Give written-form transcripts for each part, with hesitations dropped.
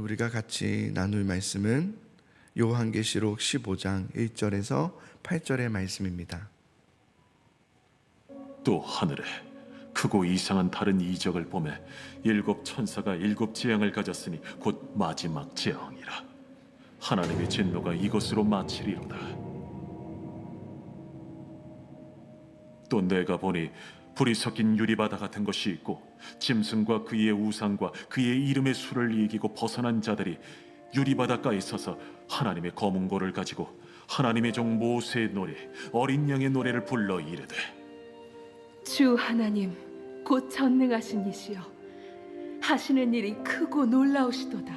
우리가 같이 나눌 말씀은 요한계시록 15장 1절에서 8절의 말씀입니다. 또 하늘에 크고 이상한 다른 이적을 보매 일곱 천사가 일곱 재앙을 가졌으니 곧 마지막 재앙이라. 하나님의 진노가 이것으로 마치리로다. 또 내가 보니 불이 섞인 유리바다 같은 것이 있고 짐승과 그의 우상과 그의 이름의 수를 이기고 벗어난 자들이 유리바닷가에 서서 하나님의 검은고를 가지고 하나님의 종 모세의 노래 어린 양의 노래를 불러 이르되 주 하나님 곧 전능하신 이시여 하시는 일이 크고 놀라우시도다.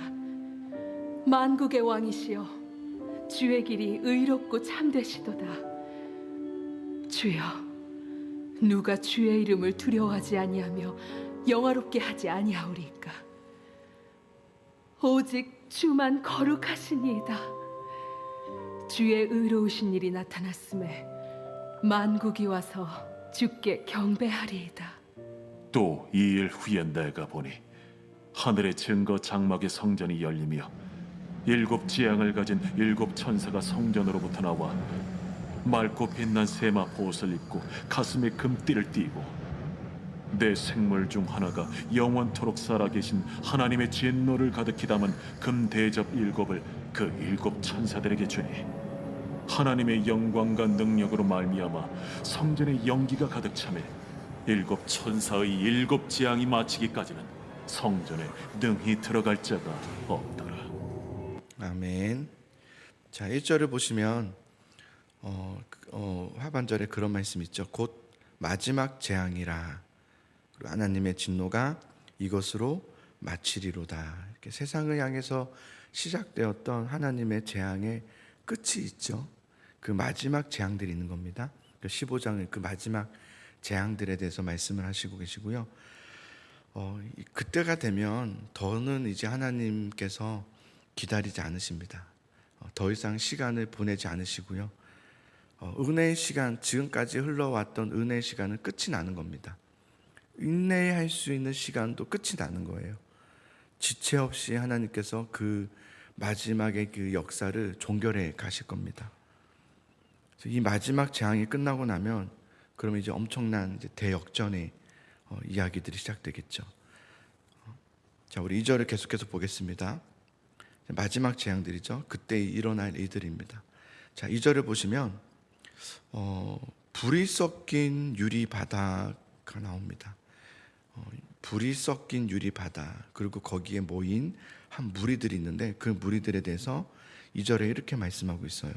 만국의 왕이시여 주의 길이 의롭고 참되시도다. 주여 누가 주의 이름을 두려워하지 아니하며 영화롭게 하지 아니하오리까. 오직 주만 거룩하시니이다. 주의 의로우신 일이 나타났음에 만국이 와서 주께 경배하리이다. 또 이 일 후에 내가 보니 하늘의 증거 장막의 성전이 열리며 일곱 재앙을 가진 일곱 천사가 성전으로부터 나와 맑고 빛난 세마 보옷을 입고 가슴에 금띠를 띠고 내 생물 중 하나가 영원토록 살아계신 하나님의 진노를 가득히 담은 금 대접 일곱을 그 일곱 천사들에게 주니 하나님의 영광과 능력으로 말미암아 성전에 연기가 가득 차매 일곱 천사의 일곱 재앙이 마치기까지는 성전에 능히 들어갈 자가 없더라. 아멘. 자, 1절을 보시면 하반절에 그런 말씀이 있죠. 곧 마지막 재앙이라. 그리고 하나님의 진노가 이것으로 마치리로다. 이렇게 세상을 향해서 시작되었던 하나님의 재앙의 끝이 있죠. 그 마지막 재앙들이 있는 겁니다. 15장을 그 마지막 재앙들에 대해서 말씀을 하시고 계시고요. 그때가 되면 더는 이제 하나님께서 기다리지 않으십니다. 더 이상 시간을 보내지 않으시고요. 은혜의 시간, 지금까지 흘러왔던 은혜의 시간은 끝이 나는 겁니다. 인내할 수 있는 시간도 끝이 나는 거예요. 지체 없이 하나님께서 그 마지막의 그 역사를 종결해 가실 겁니다. 이 마지막 재앙이 끝나고 나면 그러면 이제 엄청난 이제 대역전의 이야기들이 시작되겠죠. 자, 우리 2절을 계속해서 보겠습니다. 마지막 재앙들이죠. 그때 일어날 일들입니다. 자, 2절을 보시면 불이 섞인 유리 바다가 나옵니다. 불이 섞인 유리 바다, 그리고 거기에 모인 한 무리들이 있는데 그 무리들에 대해서 2절에 이렇게 말씀하고 있어요.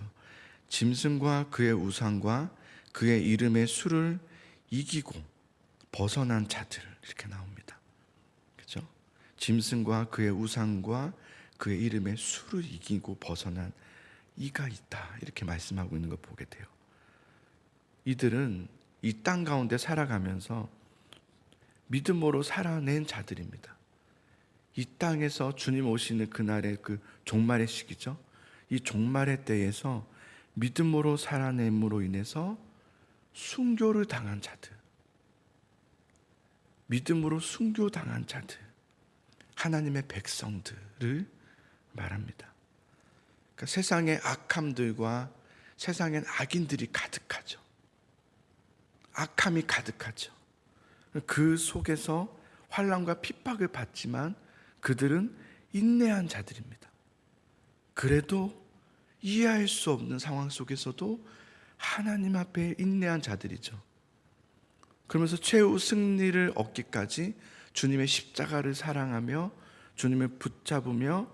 짐승과 그의 우상과 그의 이름의 수를 이기고 벗어난 자들, 이렇게 나옵니다. 그렇죠? 짐승과 그의 우상과 그의 이름의 수를 이기고 벗어난 이가 있다, 이렇게 말씀하고 있는 걸 보게 돼요. 이들은 이 땅 가운데 살아가면서 믿음으로 살아낸 자들입니다. 이 땅에서 주님 오시는 그날의 그 종말의 시기죠. 이 종말의 때에서 믿음으로 살아냄으로 인해서 순교를 당한 자들, 믿음으로 순교당한 자들, 하나님의 백성들을 말합니다. 그러니까 세상의 악함들과 세상엔 악인들이 가득하죠. 악함이 가득하죠. 그 속에서 환난과 핍박을 받지만 그들은 인내한 자들입니다. 그래도 이해할 수 없는 상황 속에서도 하나님 앞에 인내한 자들이죠. 그러면서 최후 승리를 얻기까지 주님의 십자가를 사랑하며 주님을 붙잡으며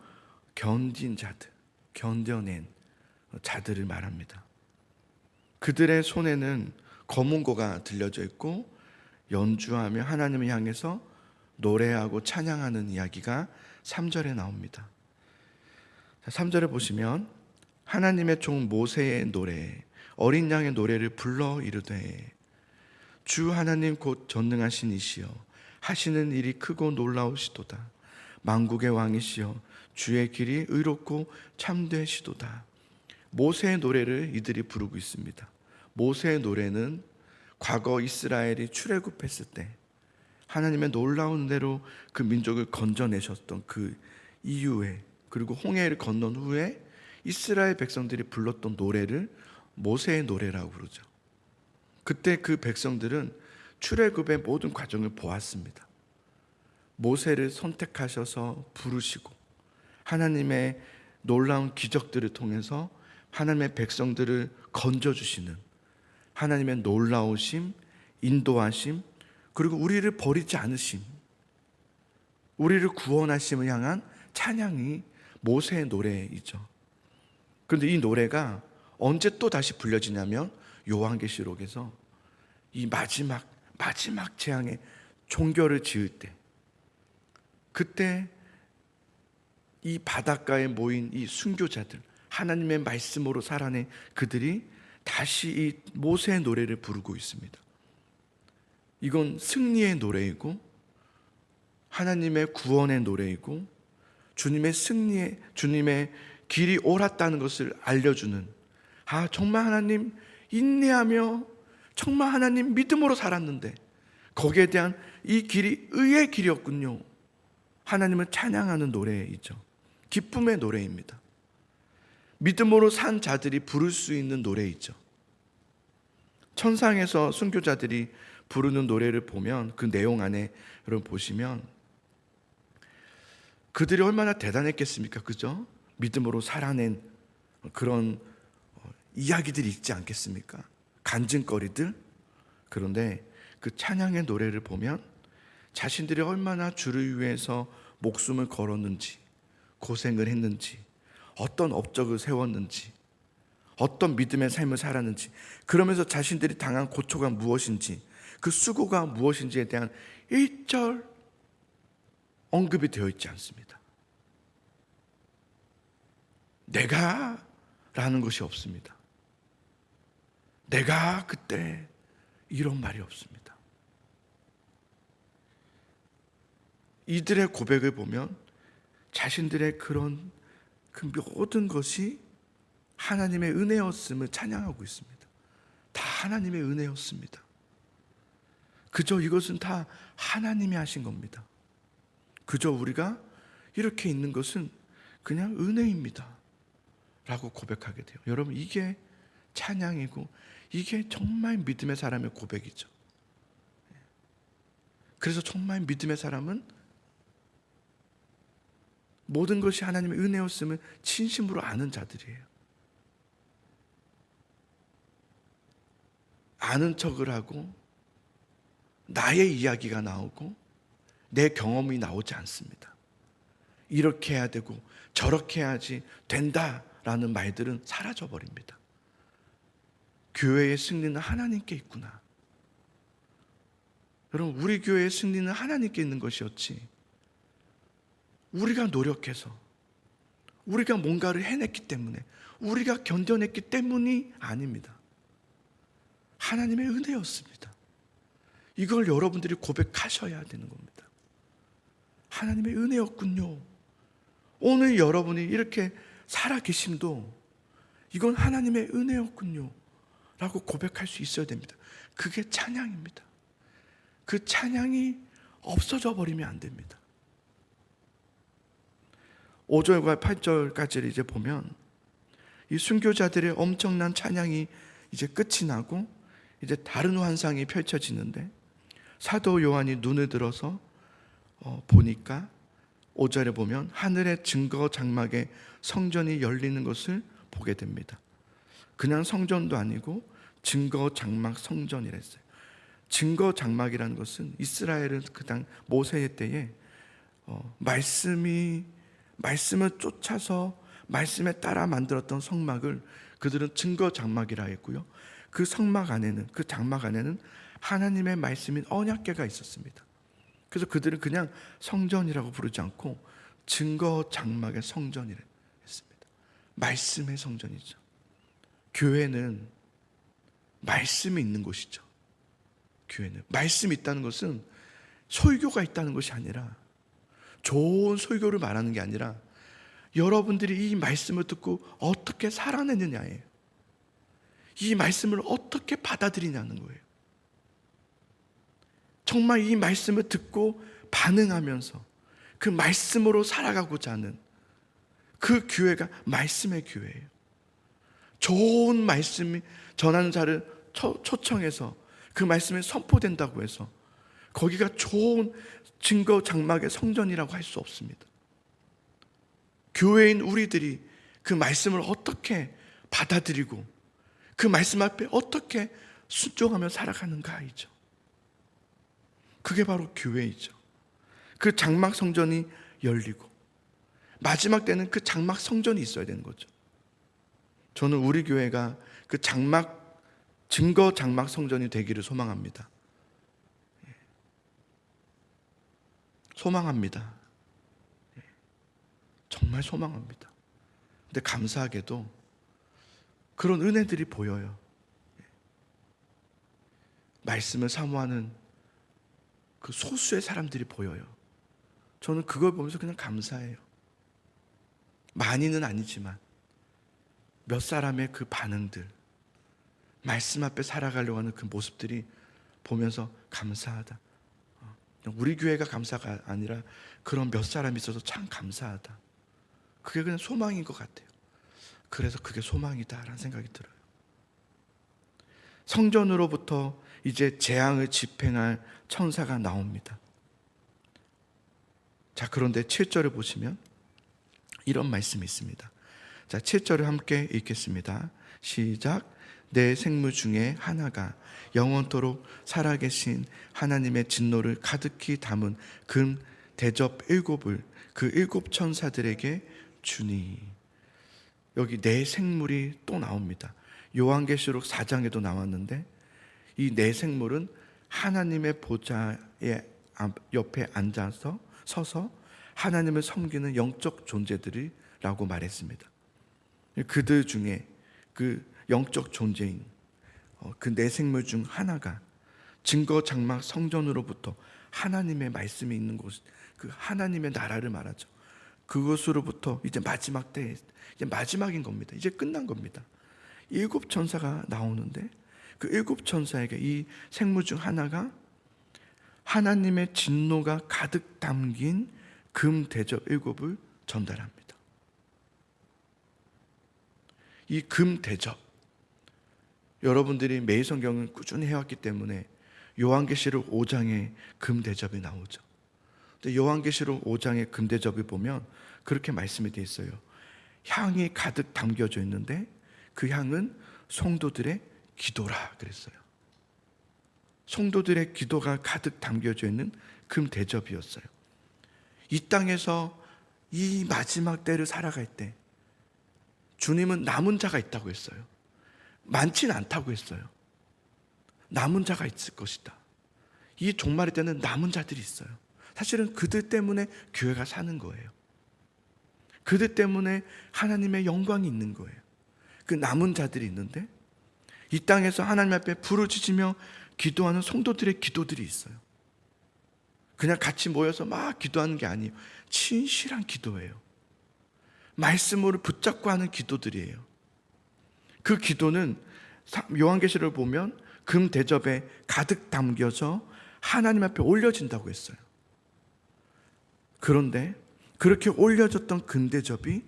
견딘 자들, 견뎌낸 자들을 말합니다. 그들의 손에는 검은고가 들려져 있고 연주하며 하나님을 향해서 노래하고 찬양하는 이야기가 3절에 나옵니다. 3절에 보시면 하나님의 종 모세의 노래, 어린 양의 노래를 불러 이르되 주 하나님 곧 전능하신 이시여 하시는 일이 크고 놀라우시도다. 만국의 왕이시여 주의 길이 의롭고 참되시도다. 모세의 노래를 이들이 부르고 있습니다. 모세의 노래는 과거 이스라엘이 출애굽했을 때 하나님의 놀라운 대로 그 민족을 건져내셨던 그 이후에, 그리고 홍해를 건넌 후에 이스라엘 백성들이 불렀던 노래를 모세의 노래라고 부르죠. 그때 그 백성들은 출애굽의 모든 과정을 보았습니다. 모세를 선택하셔서 부르시고 하나님의 놀라운 기적들을 통해서 하나님의 백성들을 건져주시는 하나님의 놀라우심, 인도하심, 그리고 우리를 버리지 않으심, 우리를 구원하심을 향한 찬양이 모세의 노래이죠. 그런데 이 노래가 언제 또 다시 불려지냐면 요한계시록에서 이 마지막 재앙의 종결을 지을 때, 그때 이 바닷가에 모인 이 순교자들, 하나님의 말씀으로 살아낸 그들이 다시 이 모세의 노래를 부르고 있습니다. 이건 승리의 노래이고 하나님의 구원의 노래이고 주님의 길이 옳았다는 것을 알려주는, 정말 하나님 인내하며 정말 하나님 믿음으로 살았는데 거기에 대한 이 길이 의의 길이었군요. 하나님을 찬양하는 노래이죠. 기쁨의 노래입니다. 믿음으로 산 자들이 부를 수 있는 노래이죠. 천상에서 순교자들이 부르는 노래를 보면 그 내용 안에 여러분 보시면 그들이 얼마나 대단했겠습니까? 그죠? 믿음으로 살아낸 그런 이야기들이 있지 않겠습니까? 간증거리들. 그런데 그 찬양의 노래를 보면 자신들이 얼마나 주를 위해서 목숨을 걸었는지, 고생을 했는지, 어떤 업적을 세웠는지, 어떤 믿음의 삶을 살았는지, 그러면서 자신들이 당한 고초가 무엇인지, 그 수고가 무엇인지에 대한 일절 언급이 되어 있지 않습니다. 내가 라는 것이 없습니다. 내가 그때 이런 말이 없습니다. 이들의 고백을 보면 자신들의 그런 그 모든 것이 하나님의 은혜였음을 찬양하고 있습니다. 다 하나님의 은혜였습니다. 그저 이것은 다 하나님이 하신 겁니다. 그저 우리가 이렇게 있는 것은 그냥 은혜입니다 라고 고백하게 돼요. 여러분, 이게 찬양이고 이게 정말 믿음의 사람의 고백이죠. 그래서 정말 믿음의 사람은 모든 것이 하나님의 은혜였음을 진심으로 아는 자들이에요. 아는 척을 하고 나의 이야기가 나오고 내 경험이 나오지 않습니다. 이렇게 해야 되고 저렇게 해야지 된다라는 말들은 사라져버립니다. 교회의 승리는 하나님께 있구나. 여러분, 우리 교회의 승리는 하나님께 있는 것이었지 우리가 노력해서 우리가 뭔가를 해냈기 때문에 우리가 견뎌냈기 때문이 아닙니다. 하나님의 은혜였습니다. 이걸 여러분들이 고백하셔야 되는 겁니다. 하나님의 은혜였군요. 오늘 여러분이 이렇게 살아계심도 이건 하나님의 은혜였군요 라고 고백할 수 있어야 됩니다. 그게 찬양입니다. 그 찬양이 없어져 버리면 안 됩니다. 5절과 8절까지를 이제 보면 이 순교자들의 엄청난 찬양이 이제 끝이 나고 이제 다른 환상이 펼쳐지는데 사도 요한이 눈을 들어서 보니까 5절에 보면 하늘의 증거 장막에 성전이 열리는 것을 보게 됩니다. 그냥 성전도 아니고 증거 장막 성전이랬어요. 증거 장막이라는 것은 이스라엘은 그 당 모세의 때에 말씀을 쫓아서 말씀에 따라 만들었던 성막을 그들은 증거 장막이라 했고요. 그 성막 안에는, 그 장막 안에는 하나님의 말씀인 언약궤가 있었습니다. 그래서 그들은 그냥 성전이라고 부르지 않고 증거 장막의 성전이라 했습니다. 말씀의 성전이죠. 교회는 말씀이 있는 곳이죠. 교회는 말씀이 있다는 것은 설교가 있다는 것이 아니라, 좋은 설교를 말하는 게 아니라 여러분들이 이 말씀을 듣고 어떻게 살아내느냐예요. 이 말씀을 어떻게 받아들이냐는 거예요. 정말 이 말씀을 듣고 반응하면서 그 말씀으로 살아가고자 하는 그 교회가 말씀의 교회예요. 좋은 말씀이 전하는 자를 초청해서 그 말씀이 선포된다고 해서 거기가 좋은 증거 장막의 성전이라고 할 수 없습니다. 교회인 우리들이 그 말씀을 어떻게 받아들이고 그 말씀 앞에 어떻게 순종하며 살아가는가이죠. 그게 바로 교회이죠. 그 장막 성전이 열리고 마지막 때는 그 장막 성전이 있어야 되는 거죠. 저는 우리 교회가 그 증거 장막 성전이 되기를 소망합니다. 소망합니다. 정말 소망합니다. 근데 감사하게도 그런 은혜들이 보여요. 말씀을 사모하는 그 소수의 사람들이 보여요. 저는 그걸 보면서 그냥 감사해요. 많이는 아니지만 몇 사람의 그 반응들, 말씀 앞에 살아가려고 하는 그 모습들이 보면서 감사하다. 우리 교회가 감사가 아니라 그런 몇 사람이 있어서 참 감사하다. 그게 그냥 소망인 것 같아요. 그래서 그게 소망이다라는 생각이 들어요. 성전으로부터 이제 재앙을 집행할 천사가 나옵니다. 자, 그런데 7절을 보시면 이런 말씀이 있습니다. 자, 7절을 함께 읽겠습니다. 시작. 내 생물 중에 하나가 영원토록 살아계신 하나님의 진노를 가득히 담은 금 대접 7을 그 7 천사들에게 주니. 여기 내 생물이 또 나옵니다. 요한계시록 4장에도 나왔는데 이 내 생물은 하나님의 보좌의 옆에 서서 하나님을 섬기는 영적 존재들이라고 말했습니다. 그들 중에 그 영적 존재인 그 내 생물 중 하나가 증거 장막 성전으로부터 하나님의 말씀이 있는 곳, 그 하나님의 나라를 말하죠. 그것으로부터 이제 마지막 때에 이제 마지막인 겁니다. 이제 끝난 겁니다. 7 천사가 나오는데 그 7 천사에게 이 생물 중 하나가 하나님의 진노가 가득 담긴 금 대접 7을 전달합니다. 이 금 대접, 여러분들이 매일 성경을 꾸준히 해왔기 때문에 요한계시록 5장에 금 대접이 나오죠. 근데 요한계시록 5장의 금 대접을 보면 그렇게 말씀이 되어 있어요. 향이 가득 담겨져 있는데 그 향은 성도들의 기도라 그랬어요. 성도들의 기도가 가득 담겨져 있는 금 대접이었어요. 이 땅에서 이 마지막 때를 살아갈 때 주님은 남은 자가 있다고 했어요. 많지는 않다고 했어요. 남은 자가 있을 것이다. 이 종말의 때는 남은 자들이 있어요. 사실은 그들 때문에 교회가 사는 거예요. 그들 때문에 하나님의 영광이 있는 거예요. 그 남은 자들이 있는데 이 땅에서 하나님 앞에 부르짖으며 기도하는 성도들의 기도들이 있어요. 그냥 같이 모여서 막 기도하는 게 아니에요. 진실한 기도예요. 말씀으로 붙잡고 하는 기도들이에요. 그 기도는 요한계시를 보면 금 대접에 가득 담겨서 하나님 앞에 올려진다고 했어요. 그런데 그렇게 올려졌던 금 대접이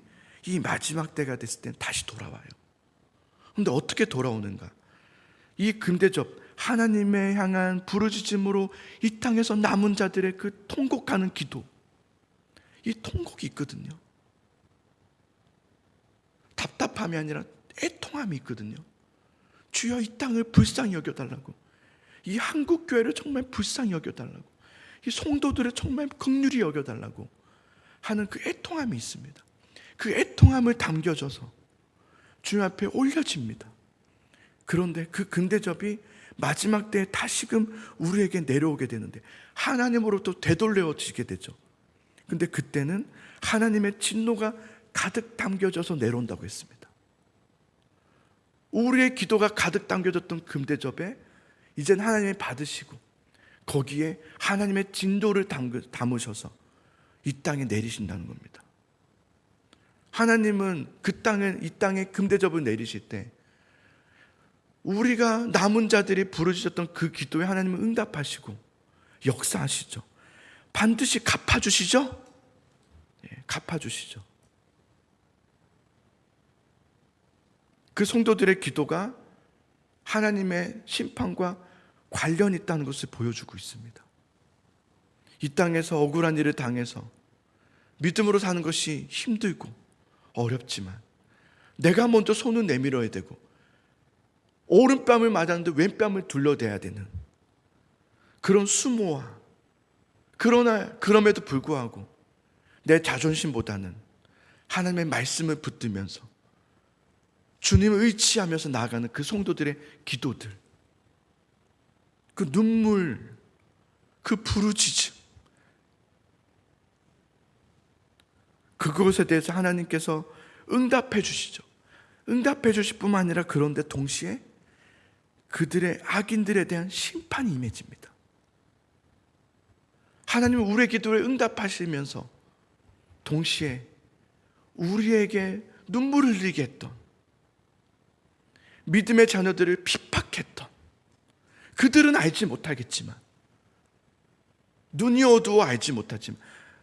이 마지막 때가 됐을 때 다시 돌아와요. 그런데 어떻게 돌아오는가? 이 금 대접, 하나님의 향한 부르짖음으로 이 땅에서 남은 자들의 그 통곡하는 기도, 이 통곡이 있거든요. 답답함이 아니라 애통함이 있거든요. 주여 이 땅을 불쌍히 여겨달라고, 이 한국교회를 정말 불쌍히 여겨달라고, 이 성도들을 정말 긍휼히 여겨달라고 하는 그 애통함이 있습니다. 그 애통함을 담겨져서 주님 앞에 올려집니다. 그런데 그 금대접이 마지막 때에 다시금 우리에게 내려오게 되는데 하나님으로부터 되돌려지게 되죠. 근데 그때는 하나님의 진노가 가득 담겨져서 내려온다고 했습니다. 우리의 기도가 가득 담겨졌던 금대접에 이젠 하나님이 받으시고 거기에 하나님의 진노를 담으셔서 이 땅에 내리신다는 겁니다. 하나님은 이 땅에 금대접을 내리실 때 우리가 남은 자들이 부르짖었던 그 기도에 하나님은 응답하시고 역사하시죠. 반드시 갚아주시죠. 갚아주시죠. 그 성도들의 기도가 하나님의 심판과 관련이 있다는 것을 보여주고 있습니다. 이 땅에서 억울한 일을 당해서 믿음으로 사는 것이 힘들고 어렵지만 내가 먼저 손을 내밀어야 되고 오른뺨을 맞았는데 왼뺨을 둘러대야 되는 그런 수모와, 그러나 그럼에도 불구하고 내 자존심보다는 하나님의 말씀을 붙들면서 주님을 의지하면서 나아가는 그 성도들의 기도들, 그 눈물, 그 부르짖음, 그것에 대해서 하나님께서 응답해 주시죠. 응답해 주실 뿐만 아니라 그런데 동시에 그들의 악인들에 대한 심판이 임해집니다. 하나님은 우리의 기도에 응답하시면서 동시에 우리에게 눈물을 흘리게 했던, 믿음의 자녀들을 핍박했던, 그들은 알지 못하겠지만, 눈이 어두워 알지 못하지만,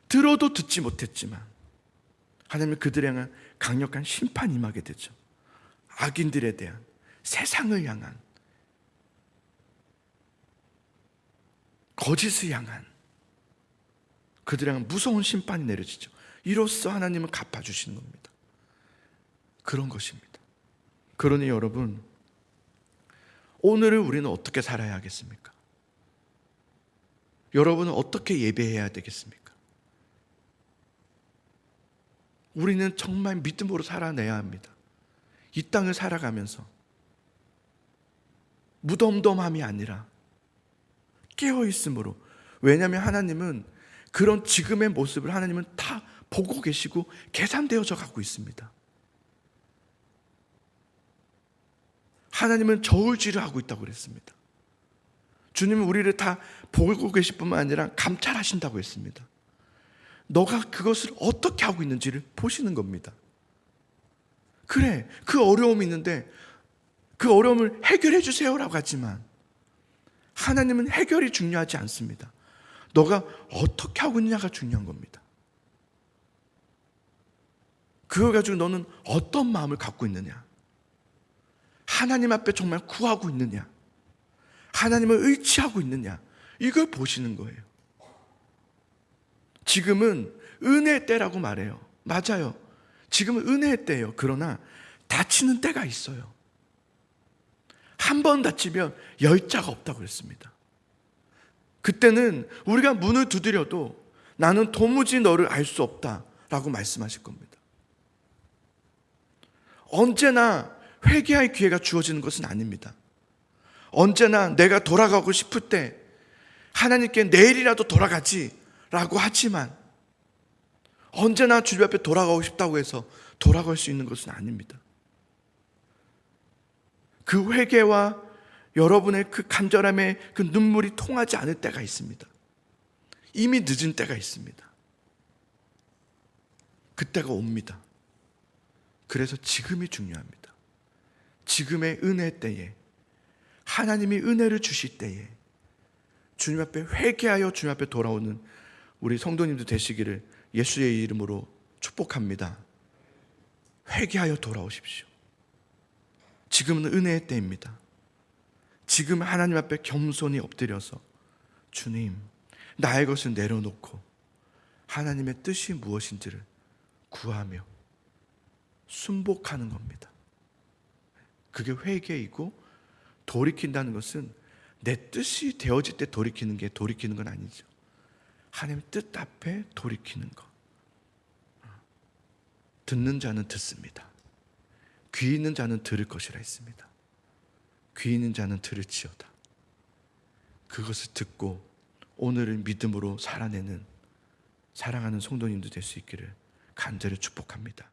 들어도 듣지 못했지만 하나님은 그들에 향한 강력한 심판이 임하게 되죠. 악인들에 대한, 세상을 향한, 거짓을 향한 그들에 향한 무서운 심판이 내려지죠. 이로써 하나님은 갚아주시는 겁니다. 그런 것입니다. 그러니 여러분, 오늘을 우리는 어떻게 살아야 하겠습니까? 여러분은 어떻게 예배해야 되겠습니까? 우리는 정말 믿음으로 살아내야 합니다. 이 땅을 살아가면서 무덤덤함이 아니라 깨어있음으로. 왜냐하면 하나님은 그런 지금의 모습을 하나님은 다 보고 계시고 계산되어져 가고 있습니다. 하나님은 저울질을 하고 있다고 그랬습니다. 주님은 우리를 다 보고 계실 뿐만 아니라 감찰하신다고 했습니다. 너가 그것을 어떻게 하고 있는지를 보시는 겁니다. 그래, 그 어려움이 있는데 그 어려움을 해결해 주세요라고 하지만 하나님은 해결이 중요하지 않습니다. 너가 어떻게 하고 있느냐가 중요한 겁니다. 그걸 가지고 너는 어떤 마음을 갖고 있느냐, 하나님 앞에 정말 구하고 있느냐, 하나님을 의지하고 있느냐, 이걸 보시는 거예요. 지금은 은혜의 때라고 말해요. 맞아요. 지금은 은혜의 때예요. 그러나 다치는 때가 있어요. 한 번 다치면 열자가 없다고 그랬습니다. 그때는 우리가 문을 두드려도 나는 도무지 너를 알 수 없다라고 말씀하실 겁니다. 언제나 회개할 기회가 주어지는 것은 아닙니다. 언제나 내가 돌아가고 싶을 때 하나님께 내일이라도 돌아가지라고 하지만 언제나 주님 앞에 돌아가고 싶다고 해서 돌아갈 수 있는 것은 아닙니다. 그 회개와 여러분의 그 간절함의 그 눈물이 통하지 않을 때가 있습니다. 이미 늦은 때가 있습니다. 그때가 옵니다. 그래서 지금이 중요합니다. 지금의 은혜 때에, 하나님이 은혜를 주실 때에 주님 앞에 회개하여 주님 앞에 돌아오는 우리 성도님들 되시기를 예수의 이름으로 축복합니다. 회개하여 돌아오십시오. 지금은 은혜의 때입니다. 지금 하나님 앞에 겸손히 엎드려서 주님, 나의 것을 내려놓고 하나님의 뜻이 무엇인지를 구하며 순복하는 겁니다. 그게 회개이고, 돌이킨다는 것은 내 뜻이 되어질 때 돌이키는 게 돌이키는 건 아니죠. 하나님 뜻 앞에 돌이키는 것. 듣는 자는 듣습니다. 귀 있는 자는 들을 것이라 했습니다. 귀 있는 자는 들을지어다. 그것을 듣고 오늘을 믿음으로 살아내는 사랑하는 성도님도 될 수 있기를 간절히 축복합니다.